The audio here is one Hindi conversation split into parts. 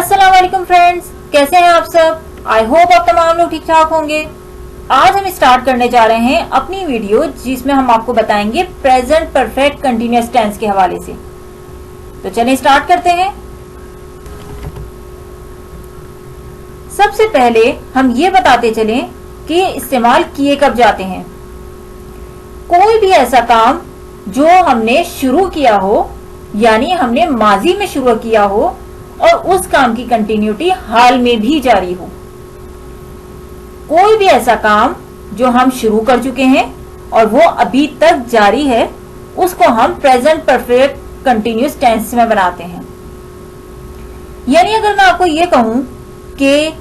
अस्सलाम वालेकुम फ्रेंड्स, कैसे हैं आप सब। आई होप आप तमाम लोग ठीक ठाक होंगे। आज हम स्टार्ट करने जा रहे हैं अपनी वीडियो जिसमें हम आपको बताएंगे प्रेजेंट परफेक्ट कंटिन्यूअस टेंस के हवाले से। तो चलें स्टार्ट करते हैं। सबसे पहले हम ये बताते चलें कि इस्तेमाल किए कब जाते हैं। कोई भी ऐसा काम जो हमने शुरू किया हो, यानी हमने माजी में शुरू किया हो और उस काम की कंटिन्यूटी हाल में भी जारी हो। कोई भी ऐसा काम जो हम शुरू कर चुके हैं और वो अभी तक जारी है, उसको हम प्रेजेंट परफेक्ट कंटिन्यूअस टेंस में बनाते हैं। यानी अगर मैं आपको ये कहूं कि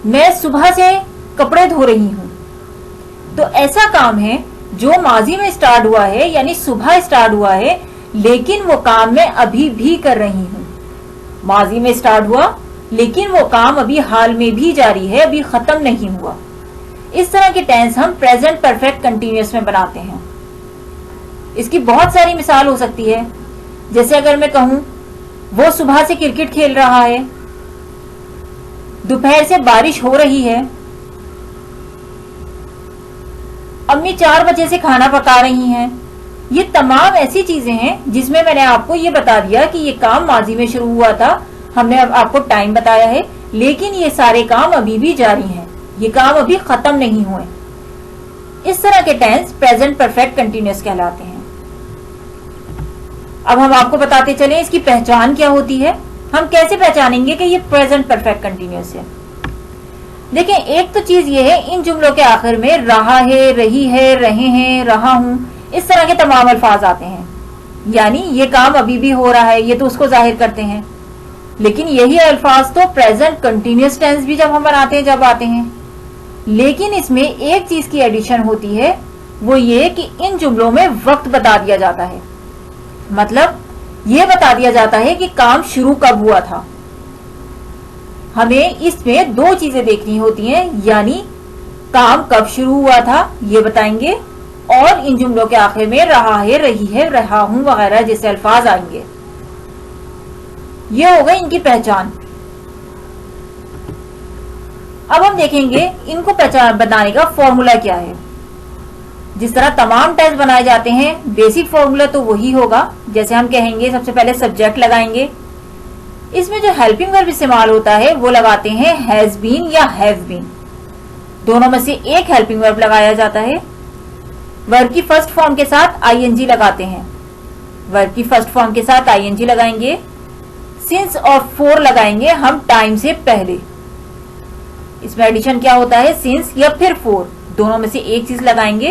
मैं सुबह से कपड़े धो रही हूं, तो ऐसा काम है जो माजी में स्टार्ट हुआ है, यानी सुबह स्टार्ट हुआ है, लेकिन वो काम मैं अभी भी कर रही हूं। माजी में स्टार्ट हुआ लेकिन वो काम अभी हाल में भी जारी है, अभी खत्म नहीं हुआ। इस तरह के टेंस हम प्रेजेंट परफेक्ट कंटिन्यूअस में बनाते हैं। इसकी बहुत सारी मिसाल हो सकती है। जैसे अगर मैं कहूं वो सुबह से क्रिकेट खेल रहा है, दोपहर से बारिश हो रही है, अम्मी 4 बजे से खाना पका रही हैं। ये तमाम ऐसी चीजें हैं जिसमें मैंने आपको ये बता दिया कि ये काम माजी में शुरू हुआ था, हमने आपको टाइम बताया है, लेकिन ये सारे काम अभी भी जारी हैं, ये काम अभी खत्म नहीं हुए। इस तरह के टेंस प्रेजेंट परफेक्ट कंटिन्यूअस कहलाते हैं। अब हम आपको बताते चलें इसकी पहचान क्या होती है। हम कैसे पहचानेंगे कि ये प्रेजेंट परफेक्ट कंटिन्यूअस है। देखें, एक तो चीज ये है, इन जुमलों के आखिर में रहा है, रही है, रहे हैं, रहा हूं, इस तरह के तमाम अल्फाज आते हैं। यानी ये काम अभी भी हो रहा है, ये तो उसको जाहिर करते हैं। लेकिन यही अल्फाज तो प्रेजेंट कंटिन्यूअस टेंस भी जब हम बनाते हैं जब आते हैं। लेकिन इसमें एक चीज की एडिशन होती है, वो ये कि इन जुमलों में वक्त बता दिया जाता है। मतलब ये बता दिया जाता है कि काम शुरू कब हुआ था। हमें इसमें दो चीजें देखनी होती हैं, यानी काम कब शुरू हुआ था ये बताएंगे, और इन जुमलों के आखिर में रहा है, रही है, रहा हूं वगैरह जैसे अल्फाज आएंगे। ये हो गई इनकी पहचान। अब हम देखेंगे इनको पहचान बनाने का फॉर्मूला क्या है। जिस तरह तमाम टेंस बनाए जाते हैं, बेसिक फॉर्मूला तो वही होगा। जैसे हम कहेंगे सबसे पहले सब्जेक्ट लगाएंगे, इसमें जो हेल्पिंग वर्ब इस्तेमाल होता है वो लगाते हैं हैज बीन या हैव बीन। दोनों में से एक हेल्पिंग वर्ब लगाया जाता है। वर्ब की फर्स्ट फॉर्म के साथ आईएनजी लगाते हैं। वर्ब की फर्स्ट फॉर्म के साथ आईएनजी लगाएंगे। सिंस और फॉर लगाएंगे हम टाइम से पहले। इसमें एडिशन क्या होता है, सिंस या फिर फॉर, दोनों में से एक चीज लगाएंगे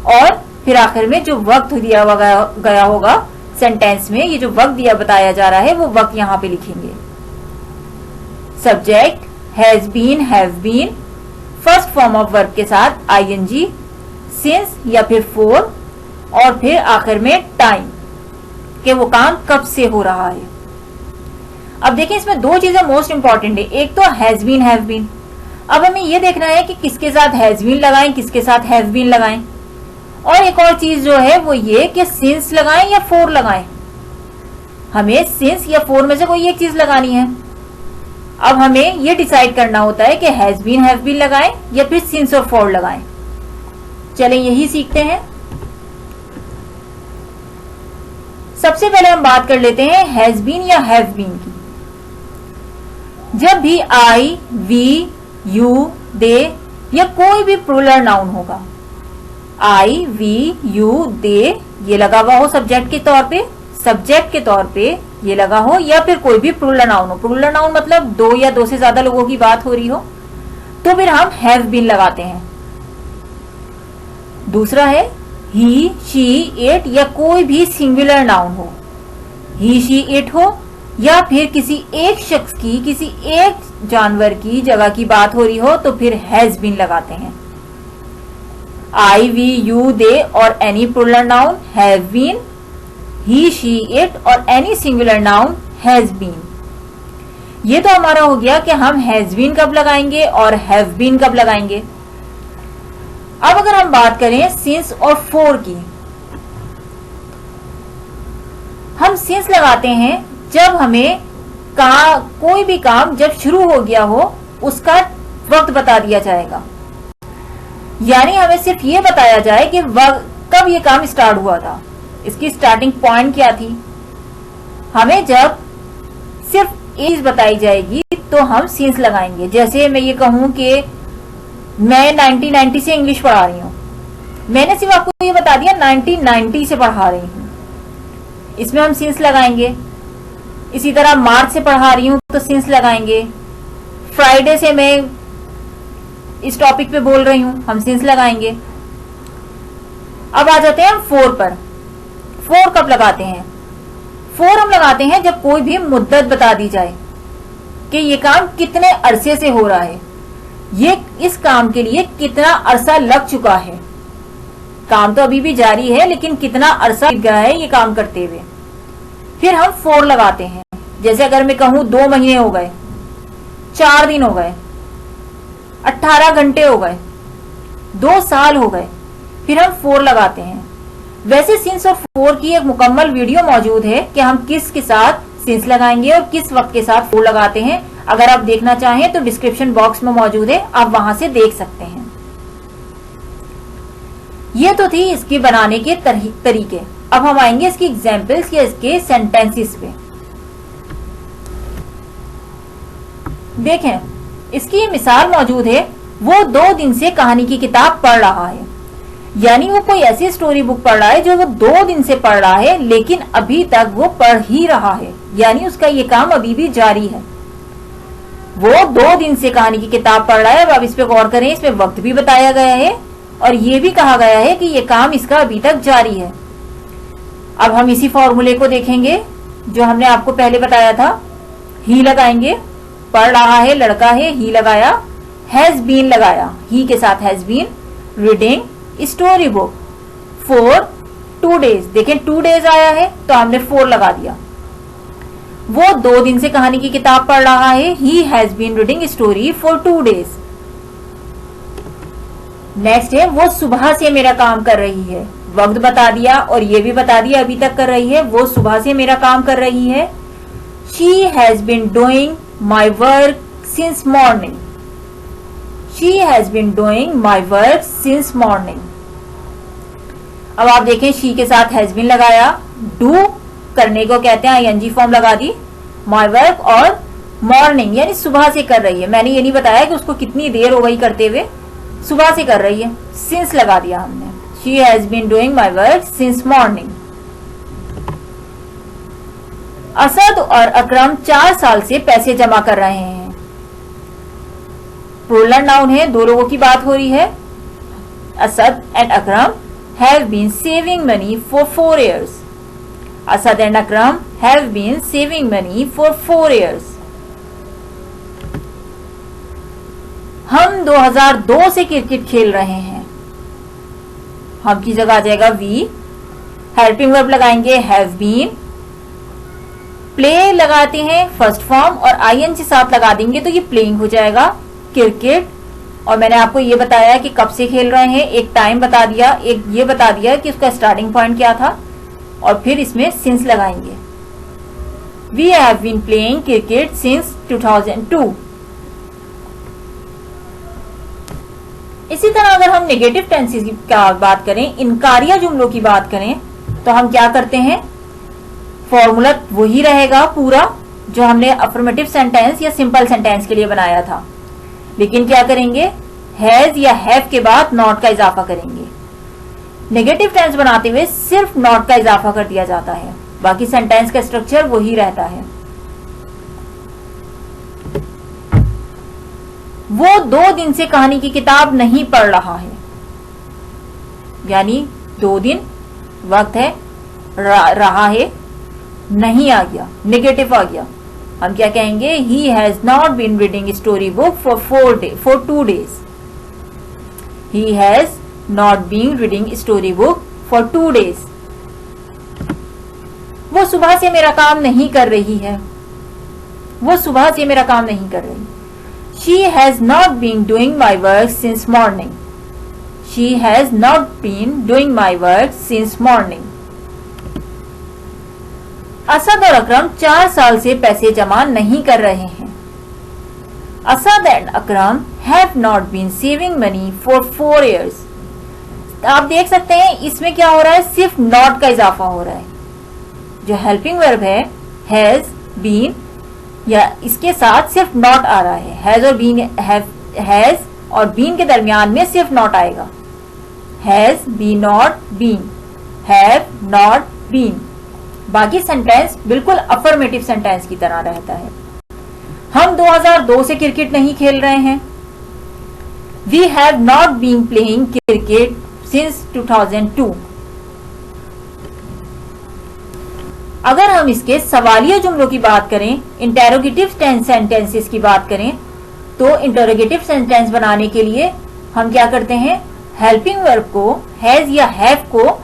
और फिर आखिर में जो वक्त दिया गया होगा सेंटेंस में, ये जो वक्त दिया बताया जा रहा है वो वक्त यहां पे लिखेंगे। Subject has been, have been, first form of verb के साथ आईएनजी, सिंस या फिर फॉर, और फिर आखिर में टाइम, कि वो काम कब से हो रहा है। अब देखें, इसमें दो चीजें मोस्ट इंपॉर्टेंट है। एक तो हैज बीन, हैव बीन। अब हमें यह देखना है कि किसके साथ हैज बीन लगाएं, किसके साथ हैव बीन लगाएं। और एक और चीज जो है वो ये कि सिंस लगाएं या फॉर लगाएं। हमें सिंस या फॉर में से कोई एक चीज लगानी है। अब हमें यह डिसाइड करना होता है कि हैज बीन, हैव बीन लगाएं या फिर सिंस और फॉर लगाएं। चलें यही सीखते हैं। सबसे पहले हम बात कर लेते हैं हैज बीन या हैव बीन की। जब भी आई, वी, यू, दे या कोई भी प्लूरल नाउन होगा, आई, वी, यू, दे, ये लगा हुआ हो सब्जेक्ट के तौर पे, सब्जेक्ट के तौर पे ये लगा हो, या फिर कोई भी प्लूरल नाउन हो। प्लूरल नाउन मतलब दो या दो से ज्यादा लोगों की बात हो रही हो, तो फिर हम हैव बीन लगाते हैं। दूसरा है ही, शी, इट या कोई भी सिंगुलर नाउन हो, ही, शी, इट हो, या फिर किसी एक शख्स की, किसी एक जानवर की, जगह की बात हो रही हो, तो फिर हैज बीन लगाते हैं। आई, वी, यू, दे और any plural noun have been, he, she, it और any singular noun has been. ये तो हमारा हो गया कि हम हैज बीन कब लगाएंगे और हैव बीन कब लगाएंगे। अब अगर हम बात करें सिंस और फॉर की, हम सिंस लगाते हैं जब हमें कोई भी काम जब शुरू हो गया हो उसका वक्त बता दिया जाएगा। यानी हमें सिर्फ ये बताया जाए कि कब ये काम स्टार्ट हुआ था, इसकी स्टार्टिंग पॉइंट क्या थी। हमें जब सिर्फ एज बताई जाएगी तो हम सिंस लगाएंगे। जैसे मैं ये कहूं कि मैं 1990 से इंग्लिश पढ़ा रही हूं, मैंने सिर्फ आपको ये बता दिया 1990 से पढ़ा रही हूं, इसमें हम सिंस लगाएंगे। इसी तरह मार्च से पढ़ा रही हूं तो सिंस लगाएंगे। फ्राइडे से मैं इस टॉपिक पे बोल रही हूं, हम सिंस लगाएंगे। अब आ जाते हैं हम 4 पर। 4 कब लगाते हैं? 4 हम लगाते हैं जब कोई भी मुद्दत बता दी जाए कि ये काम कितने अरसे से हो रहा है, ये इस काम के लिए कितना अरसा लग चुका है। काम तो अभी भी जारी है लेकिन कितना अरसा लग गया है ये काम करते हुए। फिर हम 4 लगाते हैं। जैसे अगर मैं कहूं 2 महीने हो गए, 4 दिन हो गए, 18 घंटे हो गए, 2 साल हो गए, फिर हम 4 लगाते हैं। वैसे सिंस और 4 की एक मुकम्मल वीडियो मौजूद है कि हम किस के साथ सिंस लगाएंगे और किस वक्त के साथ 4 लगाते हैं। अगर आप देखना चाहें तो डिस्क्रिप्शन बॉक्स में मौजूद है, आप वहां से देख सकते हैं। ये तो थी इसकी बनाने के तरीके। अब हम आएंगे इसकी एग्जाम्पल्स या इसके सेंटेंसेस पे। देखें, इसकी ये मिसाल मौजूद है। वो 2 दिन से कहानी की किताब पढ़ रहा है। यानी वो कोई ऐसी स्टोरी बुक पढ़ रहा है जो वो 2 दिन से पढ़ रहा है लेकिन अभी तक वो पढ़ ही रहा है, यानी उसका ये काम अभी भी जारी है। वो 2 दिन से कहानी की किताब पढ़ रहा है। अब इस पे गौर करें, इसमें वक्त भी बताया गया है और ये भी कहा गया है कि ये काम इसका अभी तक जारी है। अब हम इसी फॉर्मूले को देखेंगे जो हमने आपको पहले बताया था। ही लगाएंगे, पढ़ रहा है, लड़का है, ही लगाया। हैज बीन लगाया, ही के साथ has been reading story book for 2 days। देखें 2 days आया है तो हमने 4 लगा दिया। वो 2 दिन से कहानी की किताब पढ़ रहा है। He has been reading story for 2 days। Next है वो सुबह से मेरा काम कर रही है। वक्त बता दिया और ये भी बता दिया अभी तक कर रही है। वो सुबह से मेरा काम कर रही है। She has been doing my work since morning. She has been doing my work since morning. अब आप देखें, शी के साथ हैज बीन लगाया, डू करने को कहते हैं, आईएनजी फॉर्म लगा दी, माई वर्क और मॉर्निंग यानी सुबह से कर रही है। मैंने ये नहीं बताया कि उसको कितनी देर हो गई करते हुए, सुबह से कर रही है, सिंस लगा दिया हमने। She has been doing my work since morning. Asad और अकरम 4 साल से पैसे जमा कर रहे हैं। प्लूरल नाउन है, 2 लोगों की बात हो रही है। Asad and Akram have been saving money for 4 years। Asad and Akram have been saving money for 4 years। हम 2002 से क्रिकेट खेल रहे हैं। हम की जगह आ जाएगा वी। हेल्पिंग वर्ब लगाएंगे हैव बीन। प्ले लगाते हैं फर्स्ट फॉर्म और आईएनजी साथ लगा देंगे तो ये प्लेइंग हो जाएगा, क्रिकेट। और मैंने आपको ये बताया कि कब से खेल रहे हैं, एक टाइम बता दिया, एक ये बता दिया कि उसका स्टार्टिंग पॉइंट क्या था और फिर इसमें सिंस लगाएंगे। We have been playing cricket since 2002। इसी तरह अगर हम नेगेटिव टेंसेस की बात करें, इनकारिया जुमलों की बात करें, तो हम क्या करते हैं, फॉर्मूला वही रहेगा पूरा जो हमने अफर्मेटिव सेंटेंस या सिंपल सेंटेंस के लिए बनाया था, लेकिन क्या करेंगे, हैज या हैव के बाद नॉट का इजाफा करेंगे। नेगेटिव टेंस बनाते हुए सिर्फ नॉट का इजाफा कर दिया जाता है, बाकी सेंटेंस का स्ट्रक्चर वही रहता है। वो 2 दिन से कहानी की किताब नहीं पढ़ रहा है, यानी 2 दिन वक्त है, रहा है, नहीं आ गया, नेगेटिव आ गया। हम क्या कहेंगे, he has not been reading story book for 2 days। He has not been reading story book for 2 days। वो सुबह से मेरा काम नहीं कर रही है। वो सुबह से मेरा काम नहीं कर रही। She has not been doing my work since morning. She has not been doing my work since morning. Asad और अकरम 4 साल से पैसे जमा नहीं कर रहे हैं। Asad and Akram have not been saving money for 4 years। आप देख सकते हैं इसमें क्या हो रहा है, सिर्फ नॉट का इजाफा हो रहा है। जो हेल्पिंग वर्ब है हैज बीन, या इसके साथ सिर्फ नॉट आ रहा है। हैज और बीन के दरमियान में सिर्फ नॉट आएगा। Has be not been, have not been. बाकी सेंटेंस बिल्कुल अफर्मेटिव सेंटेंस की तरह रहता है। हम 2002 से क्रिकेट नहीं खेल रहे हैं। We have not been playing cricket since 2002। अगर हम इसके सवालिया जुमलों की बात करें, इंटेरोगेटिव सेंटेंसेस की बात करें, तो इंटेरोगेटिव सेंटेंस बनाने के लिए हम क्या करते हैं, हेल्पिंग वर्ब को हैज या हैव को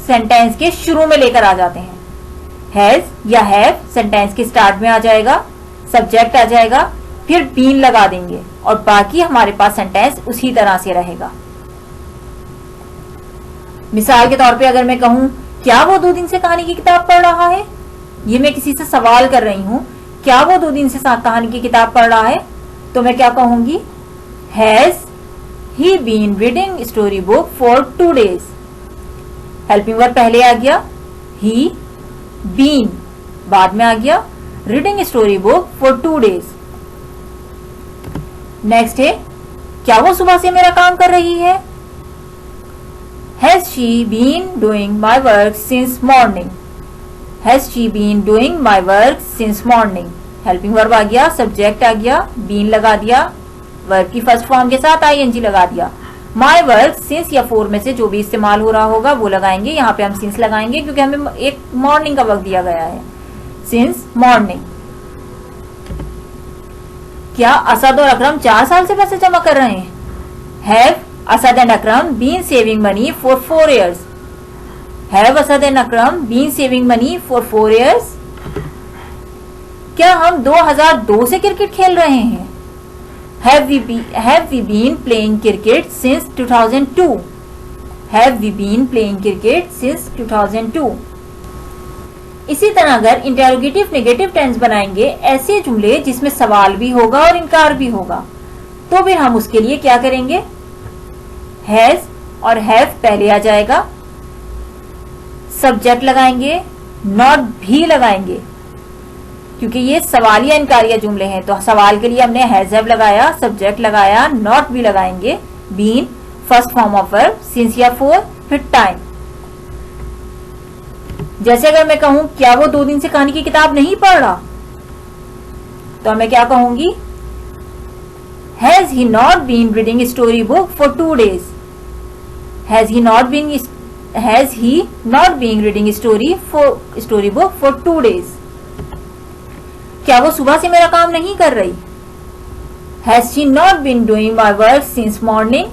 सेंटेंस के शुरू में लेकर आ जाते हैं। हैज या हैव सेंटेंस के स्टार्ट में आ जाएगा, सब्जेक्ट आ जाएगा, फिर बीन लगा देंगे और बाकी हमारे पास सेंटेंस उसी तरह से रहेगा। मिसाल के तौर पे अगर मैं कहूं क्या वो 2 दिन से कहानी की किताब पढ़ रहा है, ये मैं किसी से सवाल कर रही हूं, क्या वो 2 दिन से कहानी की किताब पढ़ रहा है, तो मैं क्या कहूंगी, has he been reading story book for 2 days। Helping verb पहले आ गया, ही, बीन बाद में आ गया, reading story book for 2 days। Next है, क्या वो सुबह से मेरा काम कर रही है, has she been doing my work since morning. Has she been doing my work since morning. Helping verb आ गया, सब्जेक्ट आ गया, बीन लगा दिया, वर्ब की फर्स्ट फॉर्म के साथ आईएनजी लगा दिया। माई वर्क सिंस या फोर में से जो भी इस्तेमाल हो रहा होगा वो लगाएंगे। यहाँ पे हम सिंस लगाएंगे क्योंकि हमें एक मॉर्निंग का वक्त दिया गया है, सिंस मॉर्निंग। क्या असद और अकरम 4 साल से पैसे जमा कर रहे हैं, have Asad and Akram been saving money for 4 years। Have Asad and Akram been saving money for 4 years। क्या हम 2002 से क्रिकेट खेल रहे हैं, Have we been playing cricket since 2002? Have we been playing cricket since 2002? इसी तरह अगर इंटेरोगेटिव नेगेटिव टेंस बनाएंगे, ऐसे जुमले जिसमें सवाल भी होगा और इनकार भी होगा, तो फिर हम उसके लिए क्या करेंगे, हैज और हैव पहले आ जाएगा, सब्जेक्ट लगाएंगे, नॉट भी लगाएंगे क्योंकि ये सवालिया इनकारिया जुमले हैं। तो सवाल के लिए हमने हैज हैव लगाया, सब्जेक्ट लगाया, नॉट भी लगाएंगे, been first form of verb, since या फॉर, फिर टाइम। जैसे अगर मैं कहूं क्या वो 2 दिन से कहानी की किताब नहीं पढ़ रहा, तो मैं क्या कहूंगी, has he not been reading story book for 2 days। Has he not been reading story book for 2 days। क्या वो सुबह से मेरा काम नहीं कर रही, has she not been doing my work since morning.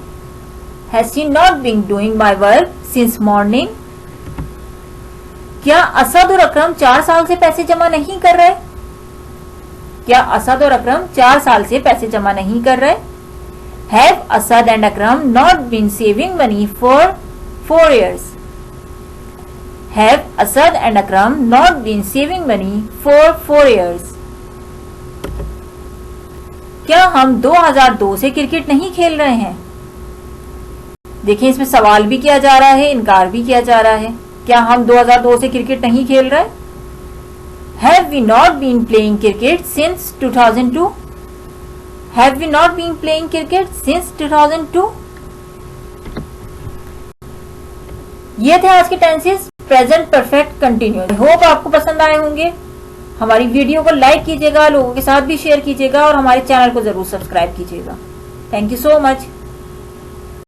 Has she not been doing my work since morning. क्या असद और अकरम 4 साल से पैसे जमा नहीं कर रहे, क्या असद और अकरम 4 साल से पैसे जमा नहीं कर रहे, have Asad and Akram not been saving money for 4 years। Have Asad and Akram not been saving money for 4 years। क्या हम 2002 से क्रिकेट नहीं खेल रहे हैं, देखिए इसमें सवाल भी किया जा रहा है, इनकार भी किया जा रहा है। क्या हम 2002 से क्रिकेट नहीं खेल रहे, have we not been playing cricket since 2002। Have we not been playing cricket since 2002। ये थे आज के tenses present perfect continuous. Hope आपको पसंद आए होंगे। हमारी वीडियो को लाइक कीजिएगा, लोगों के साथ भी शेयर कीजिएगा और हमारे चैनल को जरूर सब्सक्राइब कीजिएगा। Thank you so much.